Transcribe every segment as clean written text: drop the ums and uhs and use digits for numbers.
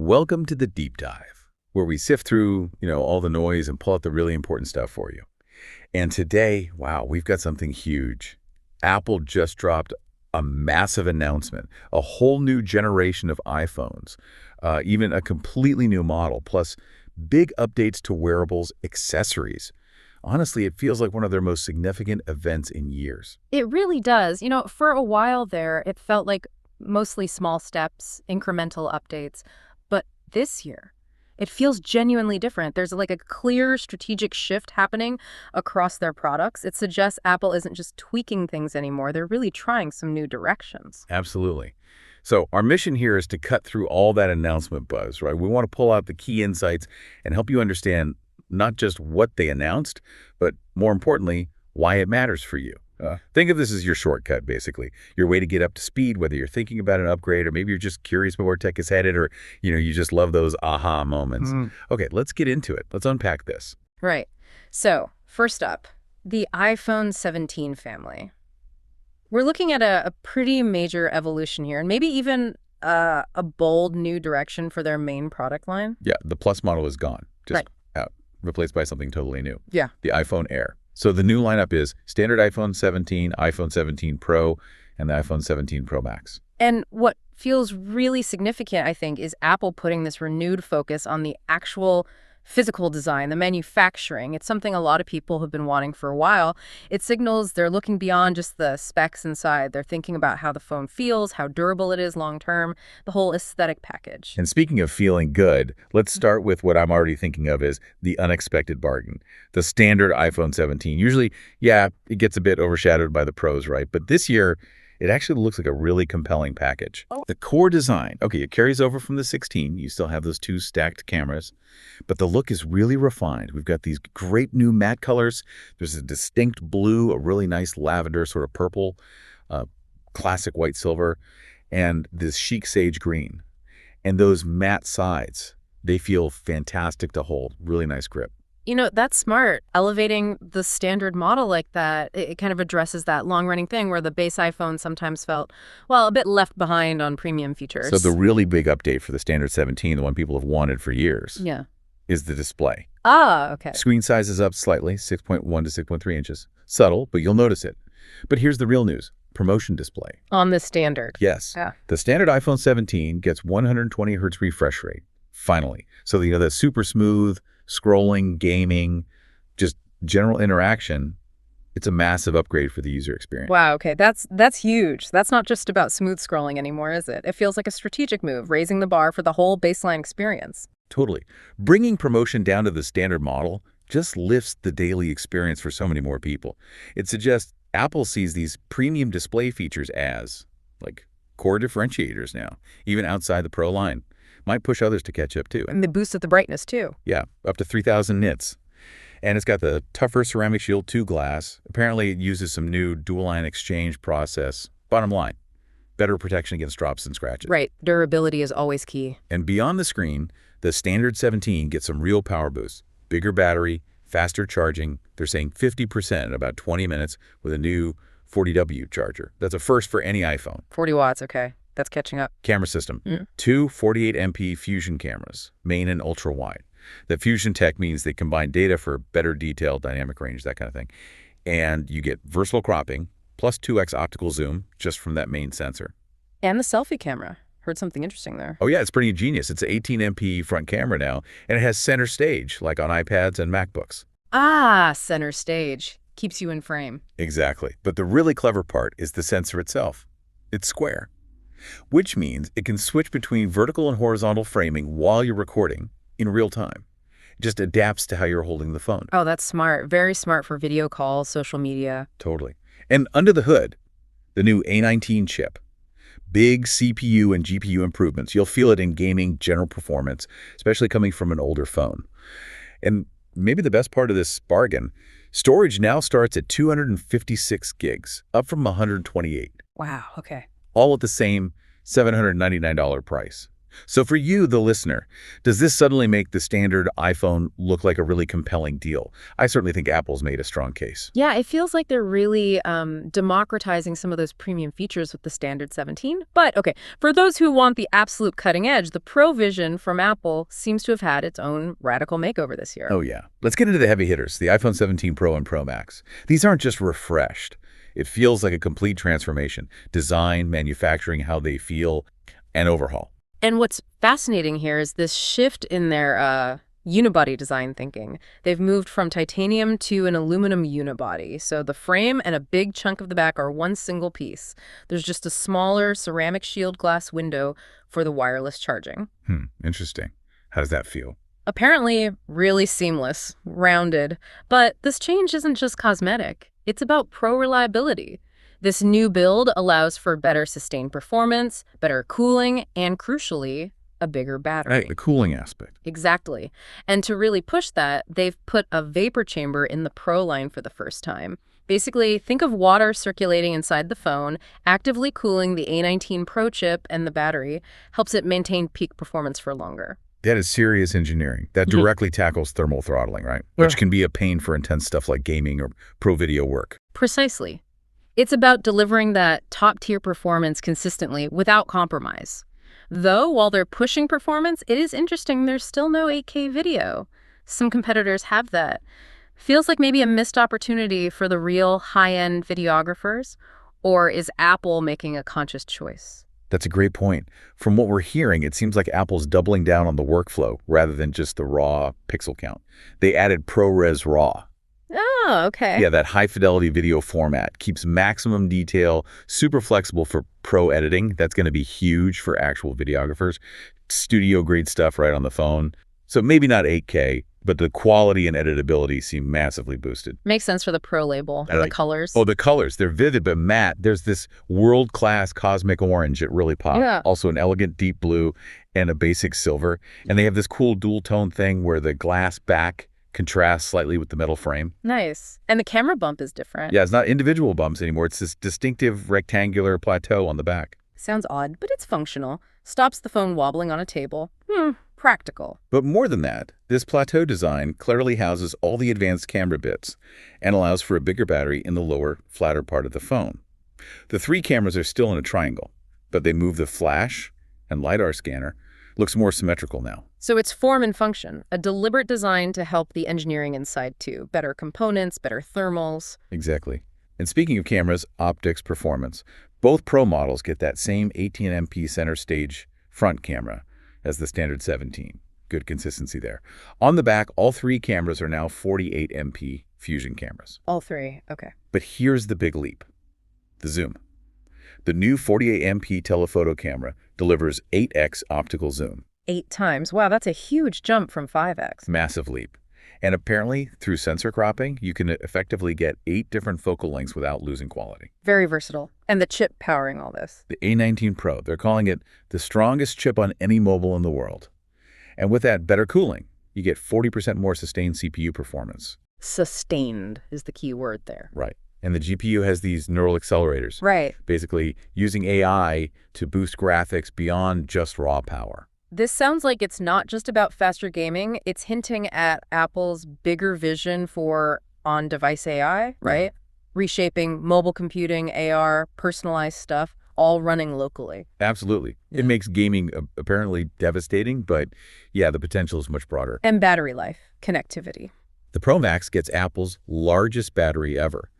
Welcome to the deep dive, where we sift through, all the noise and pull out the really important stuff for you. And today, wow, we've got something huge. Apple just dropped a massive announcement, a whole new generation of iPhones, even a completely new model, plus big updates to wearables, accessories. Honestly, it feels like one of their most significant events in years. It really does. For a while there, it felt like mostly small steps, incremental updates. But this year, it feels genuinely different. There's like a clear strategic shift happening across their products. It suggests Apple isn't just tweaking things anymore. They're really trying some new directions. Absolutely. So our mission here is to cut through all that announcement buzz, right? We want to pull out the key insights and help you understand not just what they announced, but more importantly, why it matters for you. Think of this as your shortcut, basically. Your way to get up to speed, whether you're thinking about an upgrade or maybe you're just curious about where tech is headed or, you just love those aha moments. Okay, let's get into it. Let's unpack this. Right. So, first up, the iPhone 17 family. We're looking at a pretty major evolution here, and maybe even a bold new direction for their main product line. Yeah, the Plus model is gone, just Right. out, replaced by something totally new. Yeah. The iPhone Air. So the new lineup is standard iPhone 17, iPhone 17 Pro, and the iPhone 17 Pro Max. And what feels really significant, I think, is Apple putting this renewed focus on the actual physical design, the manufacturing. It's something a lot of people have been wanting for a while. It signals they're looking beyond just the specs inside. They're thinking about how the phone feels, how durable it is long term, the whole aesthetic package. And speaking of feeling good, let's start with what I'm already thinking of as the unexpected bargain. The standard iPhone 17. Usually, yeah, it gets a bit overshadowed by the Pros, right? But this year, it actually looks like a really compelling package. The core design, okay, it carries over from the 16. You still have those two stacked cameras, but the look is really refined. We've got these great new matte colors. There's a distinct blue, a really nice lavender, sort of purple, classic white silver, and this chic sage green. And those matte sides, they feel fantastic to hold. Really nice grip. That's smart. Elevating the standard model like that, it kind of addresses that long-running thing where the base iPhone sometimes felt, well, a bit left behind on premium features. So the really big update for the standard 17, the one people have wanted for years, is the display. Okay. Screen size is up slightly, 6.1 to 6.3 inches. Subtle, but you'll notice it. But here's the real news. Promotion display. On the standard. Yes. Yeah. The standard iPhone 17 gets 120 hertz refresh rate, finally. So the super smooth, scrolling, gaming, just general interaction, it's a massive upgrade for the user experience. Wow, okay, that's huge. That's not just about smooth scrolling anymore, is it? It feels like a strategic move, raising the bar for the whole baseline experience. Totally. Bringing promotion down to the standard model just lifts the daily experience for so many more people. It suggests Apple sees these premium display features as, like, core differentiators now, even outside the Pro line. Might push others to catch up, too. And the boost of the brightness, too. Yeah, up to 3,000 nits. And it's got the tougher Ceramic Shield 2 glass. Apparently, it uses some new dual-ion exchange process. Bottom line, better protection against drops and scratches. Right. Durability is always key. And beyond the screen, the standard 17 gets some real power boosts. Bigger battery, faster charging. They're saying 50% in about 20 minutes with a new 40W charger. That's a first for any iPhone. 40 watts, okay. That's catching up. Camera system. Two 48MP Fusion cameras, main and ultra wide. The Fusion tech means they combine data for better detail, dynamic range, that kind of thing. And you get versatile cropping, plus 2x optical zoom just from that main sensor. And the selfie camera. Heard something interesting there. Oh yeah, it's pretty ingenious. It's an 18MP front camera now, and it has center stage, like on iPads and MacBooks. Center stage. Keeps you in frame. Exactly. But the really clever part is the sensor itself. It's square, which means it can switch between vertical and horizontal framing while you're recording in real time. It just adapts to how you're holding the phone. Oh, that's smart. Very smart for video calls, social media. Totally. And under the hood, the new A19 chip. Big CPU and GPU improvements. You'll feel it in gaming, general performance, especially coming from an older phone. And maybe the best part of this bargain, storage now starts at 256 gigs, up from 128. Wow, okay. All at the same $799 price. So for you, the listener, does this suddenly make the standard iPhone look like a really compelling deal? I certainly think Apple's made a strong case. Yeah, it feels like they're really democratizing some of those premium features with the standard 17. But okay, for those who want the absolute cutting edge, the Pro Vision from Apple seems to have had its own radical makeover this year. Oh yeah. Let's get into the heavy hitters, the iPhone 17 Pro and Pro Max. These aren't just refreshed. It feels like a complete transformation. Design, manufacturing, how they feel, and overhaul. And what's fascinating here is this shift in their unibody design thinking. They've moved from titanium to an aluminum unibody. So the frame and a big chunk of the back are one single piece. There's just a smaller ceramic shield glass window for the wireless charging. Interesting. How does that feel? Apparently really seamless, rounded. But this change isn't just cosmetic. It's about pro reliability. This new build allows for better sustained performance, better cooling, and crucially, a bigger battery. Right, the cooling aspect. Exactly. And to really push that, they've put a vapor chamber in the Pro line for the first time. Basically, think of water circulating inside the phone, actively cooling the A19 Pro chip, and the battery helps it maintain peak performance for longer. That is serious engineering. That directly tackles thermal throttling, right? Yeah. Which can be a pain for intense stuff like gaming or pro video work. Precisely. It's about delivering that top-tier performance consistently without compromise. Though, while they're pushing performance, it is interesting there's still no 8K video. Some competitors have that. Feels like maybe a missed opportunity for the real high-end videographers, or is Apple making a conscious choice? That's a great point. From what we're hearing, it seems like Apple's doubling down on the workflow rather than just the raw pixel count. They added ProRes RAW. Oh, okay. Yeah, that high-fidelity video format keeps maximum detail, super flexible for pro editing. That's going to be huge for actual videographers. Studio-grade stuff right on the phone. So maybe not 8K, but the quality and editability seem massively boosted. Makes sense for the Pro label, the colors. Oh, the colors. They're vivid but matte. There's this world-class cosmic orange. It really pops. Yeah. Also an elegant deep blue and a basic silver. And they have this cool dual-tone thing where the glass back contrasts slightly with the metal frame. Nice. And the camera bump is different. Yeah, it's not individual bumps anymore. It's this distinctive rectangular plateau on the back. Sounds odd, but it's functional. Stops the phone wobbling on a table. Practical. But more than that, this plateau design clearly houses all the advanced camera bits and allows for a bigger battery in the lower, flatter part of the phone. The three cameras are still in a triangle, but they move the flash and LiDAR scanner. Looks more symmetrical now. So it's form and function, a deliberate design to help the engineering inside too. Better components, better thermals. Exactly. And speaking of cameras, optics, performance, both Pro models get that same 18MP center stage front camera as the standard 17. Good consistency there. On the back, all three cameras are now 48MP fusion cameras. All three, okay. But here's the big leap. The zoom. The new 48MP telephoto camera delivers 8x optical zoom. 8 times. Wow, that's a huge jump from 5x. Massive leap. And apparently, through sensor cropping, you can effectively get 8 different focal lengths without losing quality. Very versatile. And the chip powering all this. The A19 Pro, they're calling it the strongest chip on any mobile in the world. And with that better cooling, you get 40% more sustained CPU performance. Sustained is the key word there. Right. And the GPU has these neural accelerators. Right. Basically using AI to boost graphics beyond just raw power. This sounds like it's not just about faster gaming. It's hinting at Apple's bigger vision for on-device AI, right? Reshaping mobile computing, AR, personalized stuff, all running locally. Absolutely. Yeah. It makes gaming apparently devastating, but yeah, the potential is much broader. And battery life, connectivity. The Pro Max gets Apple's largest battery ever.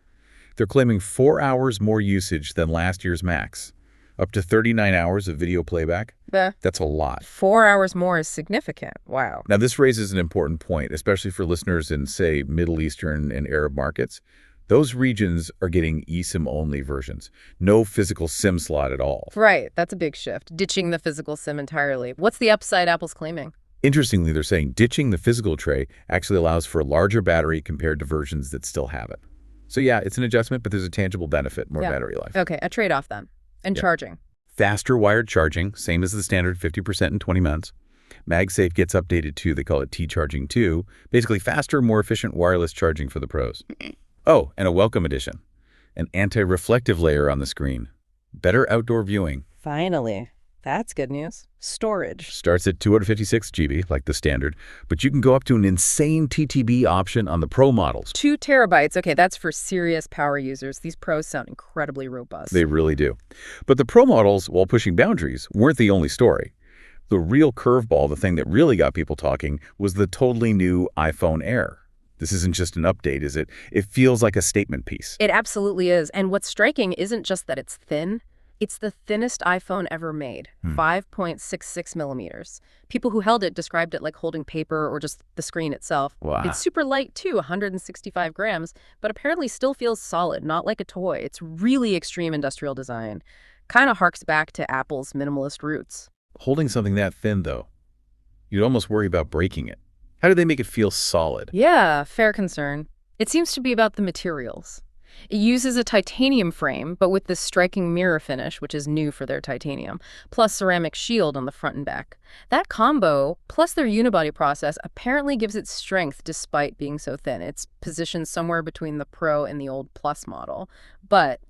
They're claiming 4 hours more usage than last year's Max. Up to 39 hours of video playback. That's a lot. 4 hours more is significant. Wow. Now, this raises an important point, especially for listeners in, say, Middle Eastern and Arab markets. Those regions are getting eSIM-only versions. No physical SIM slot at all. Right. That's a big shift. Ditching the physical SIM entirely. What's the upside Apple's claiming? Interestingly, they're saying ditching the physical tray actually allows for a larger battery compared to versions that still have it. So yeah, it's an adjustment, but there's a tangible benefit, more battery life. Okay, a trade-off then. And charging. Faster wired charging, same as the standard 50% in 20 minutes. MagSafe gets updated to, they call it T-Charging 2, basically faster, more efficient wireless charging for the pros. Oh, and a welcome addition, an anti-reflective layer on the screen. Better outdoor viewing. Finally. That's good news. Storage. Starts at 256 GB, like the standard, but you can go up to an insane TTB option on the Pro models. 2 terabytes. Okay, that's for serious power users. These Pros sound incredibly robust. They really do. But the Pro models, while pushing boundaries, weren't the only story. The real curveball, the thing that really got people talking, was the totally new iPhone Air. This isn't just an update, is it? It feels like a statement piece. It absolutely is. And what's striking isn't just that it's thin. It's the thinnest iPhone ever made, 5.66 millimeters. People who held it described it like holding paper or just the screen itself. Wow. It's super light, too, 165 grams, but apparently still feels solid, not like a toy. It's really extreme industrial design. Kind of harks back to Apple's minimalist roots. Holding something that thin, though, you'd almost worry about breaking it. How do they make it feel solid? Yeah, fair concern. It seems to be about the materials. It uses a titanium frame, but with this striking mirror finish, which is new for their titanium, plus ceramic shield on the front and back. That combo, plus their unibody process, apparently gives it strength despite being so thin. It's positioned somewhere between the Pro and the old Plus model. But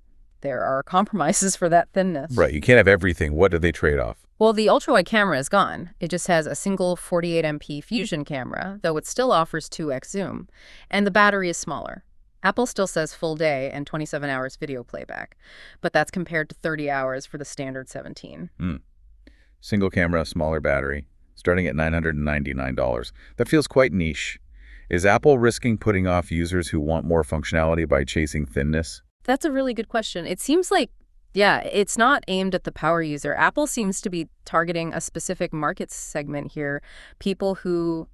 there are compromises for that thinness. Right, you can't have everything. What do they trade off? Well, the ultra-wide camera is gone. It just has a single 48MP fusion camera, though it still offers 2x zoom. And the battery is smaller. Apple still says full day and 27 hours video playback, but that's compared to 30 hours for the standard 17. Single camera, smaller battery, starting at $999. That feels quite niche. Is Apple risking putting off users who want more functionality by chasing thinness? That's a really good question. It seems like, yeah, it's not aimed at the power user. Apple seems to be targeting a specific market segment here, people who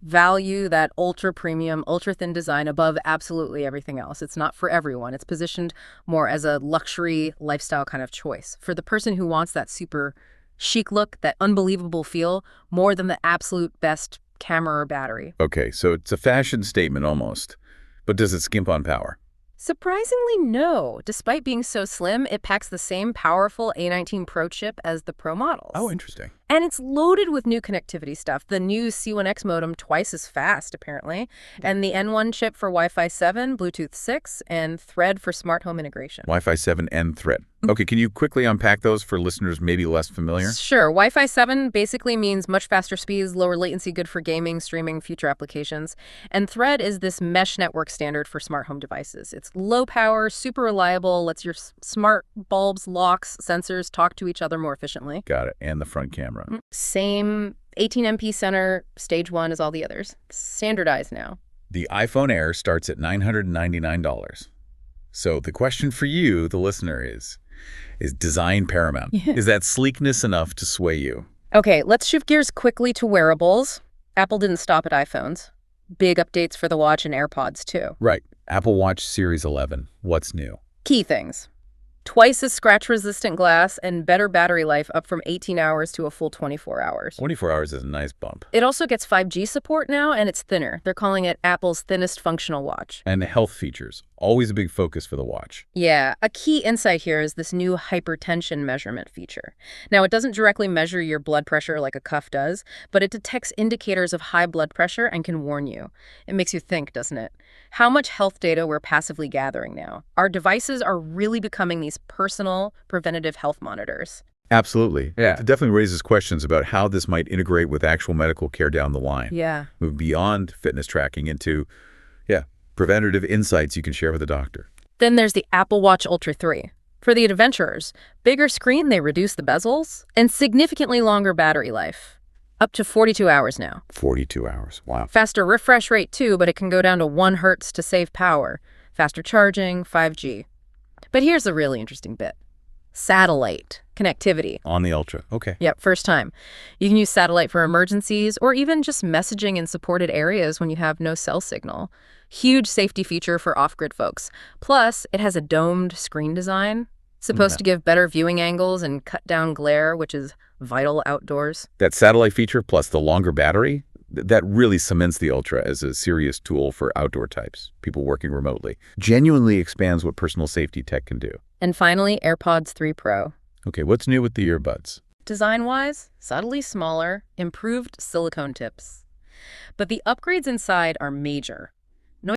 value that ultra premium, ultra thin design above absolutely everything else. It's not for everyone. It's positioned more as a luxury lifestyle kind of choice. For the person who wants that super chic look, that unbelievable feel, more than the absolute best camera or battery. Okay, so it's a fashion statement almost. But does it skimp on power? Surprisingly, no. Despite being so slim, it packs the same powerful A19 Pro chip as the Pro models. Oh, interesting. And it's loaded with new connectivity stuff. The new C1X modem twice as fast, apparently. And the N1 chip for Wi-Fi 7, Bluetooth 6, and Thread for smart home integration. Wi-Fi 7 and Thread. Okay, can you quickly unpack those for listeners maybe less familiar? Sure. Wi-Fi 7 basically means much faster speeds, lower latency, good for gaming, streaming, future applications. And Thread is this mesh network standard for smart home devices. It's low power, super reliable, lets your smart bulbs, locks, sensors talk to each other more efficiently. Got it. And the front camera. Same 18MP center, stage 1 as all the others. Standardized now. The iPhone Air starts at $999. So the question for you, the listener, is design paramount? Yeah. Is that sleekness enough to sway you? Okay, let's shift gears quickly to wearables. Apple didn't stop at iPhones. Big updates for the Watch and AirPods, too. Right. Apple Watch Series 11. What's new? Key things. Twice as scratch-resistant glass and better battery life, up from 18 hours to a full 24 hours. 24 hours is a nice bump. It also gets 5G support now, and it's thinner. They're calling it Apple's thinnest functional watch. And the health features. Always a big focus for the watch. Yeah, a key insight here is this new hypertension measurement feature. Now, it doesn't directly measure your blood pressure like a cuff does, but it detects indicators of high blood pressure and can warn you. It makes you think, doesn't it? How much health data we're passively gathering now. Our devices are really becoming these personal preventative health monitors. Absolutely. Yeah. It definitely raises questions about how this might integrate with actual medical care down the line. Yeah. Move beyond fitness tracking into, preventative insights you can share with a doctor. Then there's the Apple Watch Ultra 3. For the adventurers, bigger screen, they reduce the bezels, and significantly longer battery life. Up to 42 hours now. 42 hours. Wow. Faster refresh rate too, but it can go down to 1 hertz to save power. Faster charging, 5G. But here's the really interesting bit. Satellite connectivity. On the Ultra. Okay. Yep, first time. You can use satellite for emergencies or even just messaging in supported areas when you have no cell signal. Huge safety feature for off-grid folks. Plus, it has a domed screen design, supposed to give better viewing angles and cut down glare, which is vital outdoors. That satellite feature plus the longer battery, that really cements the Ultra as a serious tool for outdoor types, people working remotely. Genuinely expands what personal safety tech can do. And finally, AirPods 3 Pro. Okay, what's new with the earbuds? Design-wise, subtly smaller, improved silicone tips. But the upgrades inside are major.